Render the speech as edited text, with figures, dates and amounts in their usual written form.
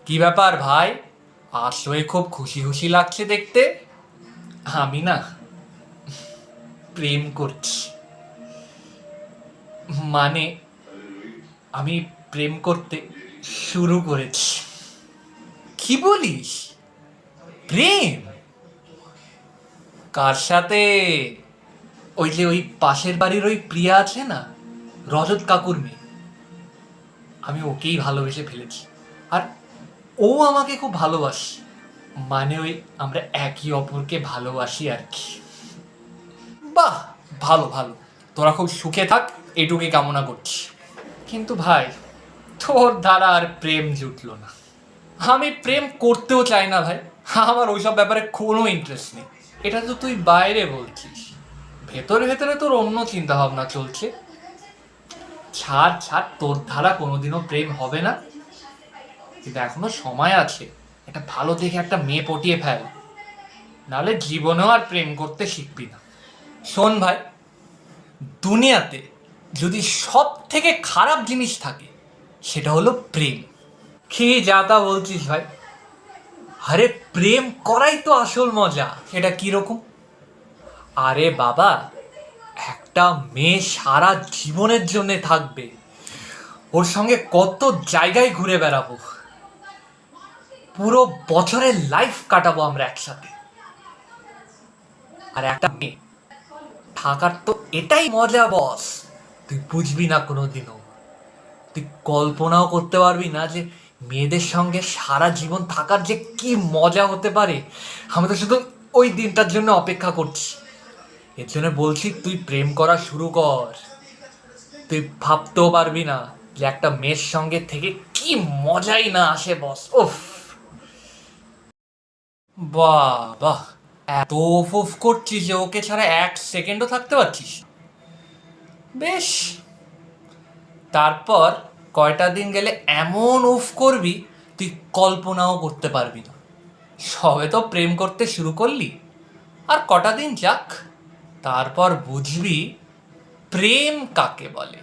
কি ব্যাপার ভাই? আসলে খুব খুশি খুশি লাগছে দেখতে। আমি না প্রেম করছি। মানে আমি প্রেম করতে শুরু করেছি। কি বলিস? প্রেম? কার সাথে? ওই যে ওই পাশের বাড়ির ওই প্রিয়া আছে না, রজত কাকুর মেয়ে। আমি ওকেই ভালোবেসে ফেলেছি। আর ও আমাকে খুব ভালোবাসে। মানে ওই আমরা একে অপরকে ভালোবাসি আর কি। বাহ, ভালো ভালো। তোরা খুব সুখে থাক, এটুকুই কামনা করছি। কিন্তু ভাই, তোর দ্বারা আর প্রেম জুটলো না। আমি প্রেম করতেও চাই না ভাই। আমার ওইসব ব্যাপারে কোনো ইন্টারেস্ট নেই। এটা তো তুই বাইরে বলছিস, ভেতরে ভেতরে তোর অন্য চিন্তা ভাবনা চলছে। ছাড় ছাড়, তোর দ্বারা কোনোদিনও প্রেম হবে না। কিন্তু এখনো সময় আছে, একটা ভালো দেখে একটা মেয়ে পটিয়ে ফেল, নাহলে জীবনেও আর প্রেম করতে শিখবি না। শোন ভাই, দুনিয়াতে যদি সব থেকে খারাপ জিনিস থাকে সেটা হলো প্রেম। কি যা তা বলছিস ভাই? আরে প্রেম করাই তো আসল মজা। এটা কিরকম? আরে বাবা, একটা মেয়ে সারা জীবনের জন্য থাকবে, ওর সঙ্গে কত জায়গায় ঘুরে বেড়াবো, পুরো বছরের লাইফ কাটাবো আমরা একসাথে। আর একটা মেয়ে থাকার তো এটাই মজা বস, তুই বুঝবি না কোনোদিনও। তুই কল্পনাও করতে পারবি না যে মেয়েদের সঙ্গে সারা জীবন থাকার যে কি মজা হতে পারে। আমি তো শুধু ওই দিনটার জন্য অপেক্ষা করছি। এর জন্য বলছি, তুই প্রেম করা শুরু কর। তুই ভাবতেও পারবি না যে একটা মেয়ের সঙ্গে থেকে কি মজাই না আসে বস। ওফ, বাহ বাহ, এত উফ উফ করছিস যে ওকে ছাড়া এক সেকেন্ডও থাকতে পারছিস? বেশ, তারপর কয়টা দিন গেলে এমন উফ করবি তুই কল্পনাও করতে পারবি না। সবে তো প্রেম করতে শুরু করলি, আর কটা দিন যাক, তারপর বুঝবি প্রেম কাকে বলে।